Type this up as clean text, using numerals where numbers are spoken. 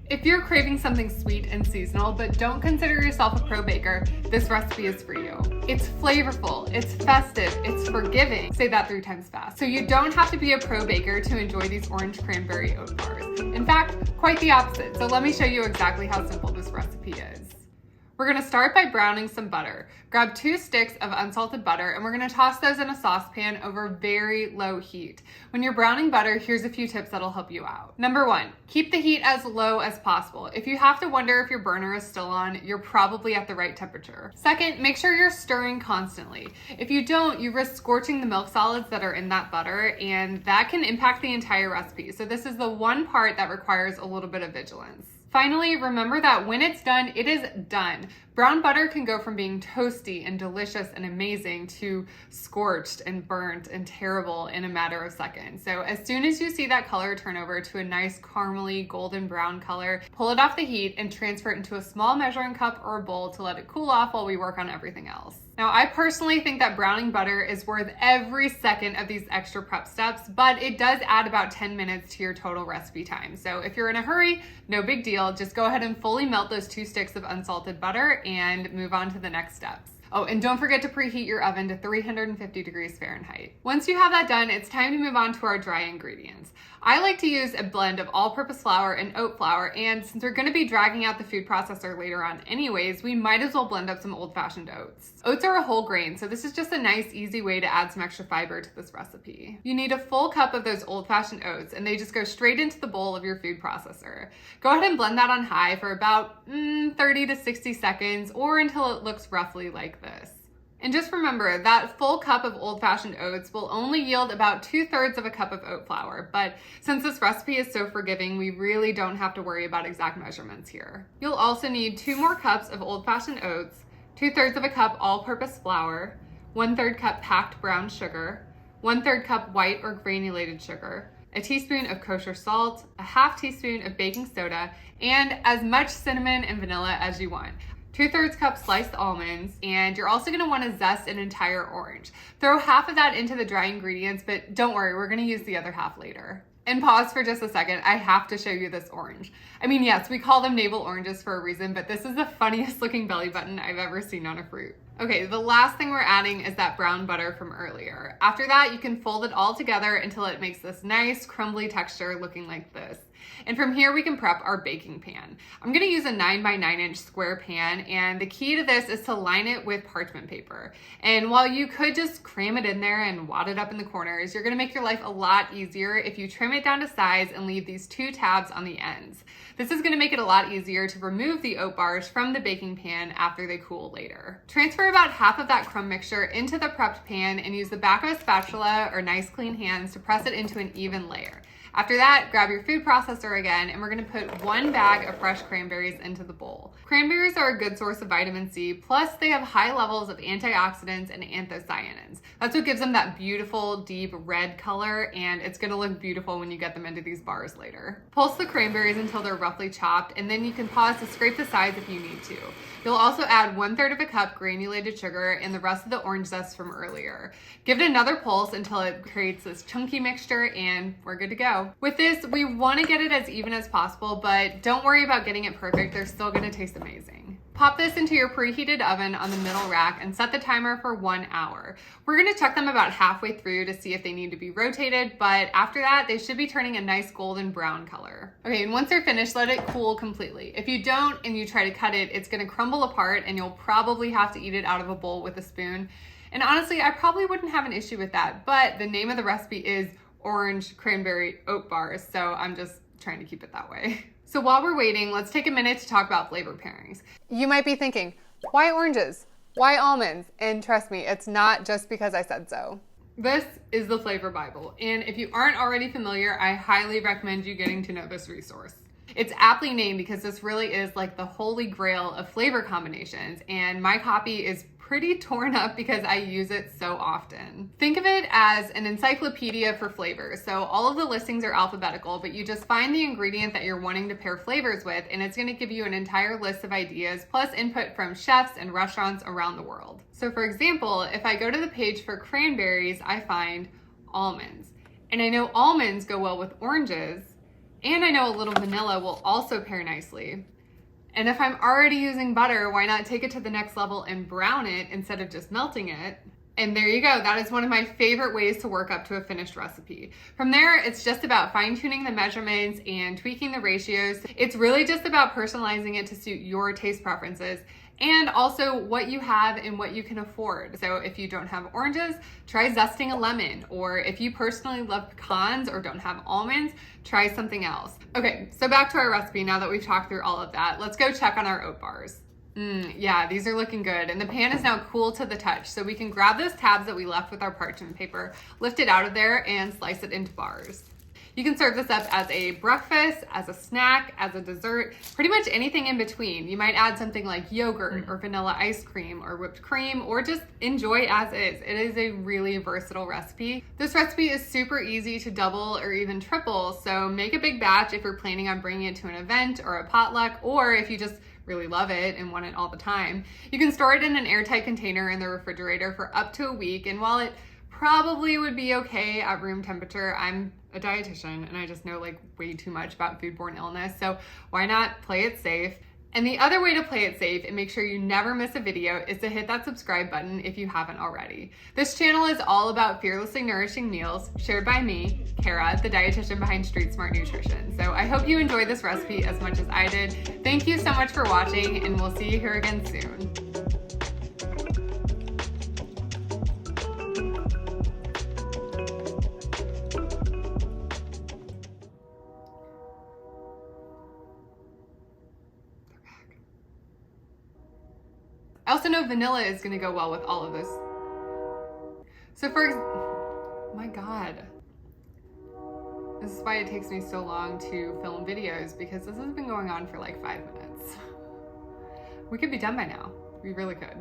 If you're craving something sweet and seasonal, but don't consider yourself a pro baker, this recipe is for you. It's flavorful, it's festive, it's forgiving. Say that 3 times fast. So you don't have to be a pro baker to enjoy these orange cranberry oat bars. In fact, quite the opposite. So let me show you exactly how simple this recipe is. We're gonna start by browning some butter. Grab 2 sticks of unsalted butter and we're gonna toss those in a saucepan over very low heat. When you're browning butter, here's a few tips that'll help you out. Number 1, keep the heat as low as possible. If you have to wonder if your burner is still on, you're probably at the right temperature. Second, make sure you're stirring constantly. If you don't, you risk scorching the milk solids that are in that butter, and that can impact the entire recipe. So this is the one part that requires a little bit of vigilance. Finally, remember that when it's done, it is done. Brown butter can go from being toasty and delicious and amazing to scorched and burnt and terrible in a matter of seconds. So as soon as you see that color turn over to a nice caramely golden brown color, pull it off the heat and transfer it into a small measuring cup or a bowl to let it cool off while we work on everything else. Now, I personally think that browning butter is worth every second of these extra prep steps, but it does add about 10 minutes to your total recipe time. So if you're in a hurry, no big deal. Just go ahead and fully melt those 2 sticks of unsalted butter and move on to the next steps. Oh, and don't forget to preheat your oven to 350 degrees Fahrenheit. Once you have that done, it's time to move on to our dry ingredients. I like to use a blend of all-purpose flour and oat flour, and since we're gonna be dragging out the food processor later on anyways, we might as well blend up some old-fashioned oats. Oats are a whole grain, so this is just a nice, easy way to add some extra fiber to this recipe. You need a full cup of those old-fashioned oats, and they just go straight into the bowl of your food processor. Go ahead and blend that on high for about 30 to 60 seconds, or until it looks roughly like this. And just remember that full cup of old-fashioned oats will only yield about 2/3 of a cup of oat flour, but since this recipe is so forgiving, we really don't have to worry about exact measurements here. You'll also need 2 more cups of old-fashioned oats, 2/3 of a cup all-purpose flour, 1/3 cup packed brown sugar, 1/3 cup white or granulated sugar, a teaspoon of kosher salt, a half teaspoon of baking soda, and as much cinnamon and vanilla as you want. 2/3 cup sliced almonds, and you're also gonna wanna zest an entire orange. Throw half of that into the dry ingredients, but don't worry, we're gonna use the other half later. And pause for just a second, I have to show you this orange. I mean, yes, we call them navel oranges for a reason, but this is the funniest looking belly button I've ever seen on a fruit. Okay, the last thing we're adding is that brown butter from earlier. After that, you can fold it all together until it makes this nice crumbly texture looking like this. And from here, we can prep our baking pan. I'm gonna use a 9 by 9 inch square pan, and the key to this is to line it with parchment paper. And while you could just cram it in there and wad it up in the corners, you're gonna make your life a lot easier if you trim it down to size and leave these 2 tabs on the ends. This is gonna make it a lot easier to remove the oat bars from the baking pan after they cool later. Transfer about half of that crumb mixture into the prepped pan and use the back of a spatula or nice clean hands to press it into an even layer. After that, grab your food processor again, and we're gonna put 1 bag of fresh cranberries into the bowl. Cranberries are a good source of vitamin C, plus they have high levels of antioxidants and anthocyanins. That's what gives them that beautiful, deep red color, and it's gonna look beautiful when you get them into these bars later. Pulse the cranberries until they're roughly chopped, and then you can pause to scrape the sides if you need to. You'll also add 1/3 of a cup granulated sugar and the rest of the orange zest from earlier. Give it another pulse until it creates this chunky mixture, and we're good to go. With this, we want to get it as even as possible, but don't worry about getting it perfect. They're still going to taste amazing. Pop this into your preheated oven on the middle rack and set the timer for 1 hour. We're gonna check them about halfway through to see if they need to be rotated, but after that, they should be turning a nice golden brown color. Okay, and once they're finished, let it cool completely. If you don't and you try to cut it, it's gonna crumble apart and you'll probably have to eat it out of a bowl with a spoon. And honestly, I probably wouldn't have an issue with that, but the name of the recipe is Orange Cranberry Oat Bars, so I'm just trying to keep it that way. So while we're waiting, let's take a minute to talk about flavor pairings. You might be thinking, why oranges? Why almonds? And trust me, it's not just because I said so. This is the Flavor Bible, and if you aren't already familiar, I highly recommend you getting to know this resource. It's aptly named because this really is like the holy grail of flavor combinations, and my copy is pretty torn up because I use it so often. Think of it as an encyclopedia for flavors. So all of the listings are alphabetical, but you just find the ingredient that you're wanting to pair flavors with, and it's gonna give you an entire list of ideas, plus input from chefs and restaurants around the world. So for example, if I go to the page for cranberries, I find almonds. And I know almonds go well with oranges, And I know a little vanilla will also pair nicely. And if I'm already using butter, why not take it to the next level and brown it instead of just melting it? And there you go. That is one of my favorite ways to work up to a finished recipe. From there, it's just about fine-tuning the measurements and tweaking the ratios. It's really just about personalizing it to suit your taste preferences and also what you have and what you can afford. So if you don't have oranges, try zesting a lemon. Or if you personally love pecans or don't have almonds, try something else. Okay, so back to our recipe now that we've talked through all of that. Let's go check on our oat bars. Yeah, these are looking good. And the pan is now cool to the touch. So we can grab those tabs that we left with our parchment paper, lift it out of there, and slice it into bars. You can serve this up as a breakfast, as a snack, as a dessert, pretty much anything in between. You might add something like yogurt or vanilla ice cream or whipped cream, or just enjoy as is. It is a really versatile recipe. This recipe is super easy to double or even triple, so make a big batch if you're planning on bringing it to an event or a potluck, or if you just really love it and want it all the time. You can store it in an airtight container in the refrigerator for up to a week, and while it probably would be okay at room temperature, I'm a dietitian and I just know like way too much about foodborne illness, so why not play it safe? And the other way to play it safe and make sure you never miss a video is to hit that subscribe button if you haven't already. This channel is all about fearlessly nourishing meals shared by me, Cara, the dietitian behind Street Smart Nutrition. So I hope you enjoyed this recipe as much as I did. Thank you so much for watching, and we'll see you here again soon. I also know vanilla is gonna go well with all of this. So oh my God. This is why it takes me so long to film videos, because this has been going on for like 5 minutes. We could be done by now. We really could.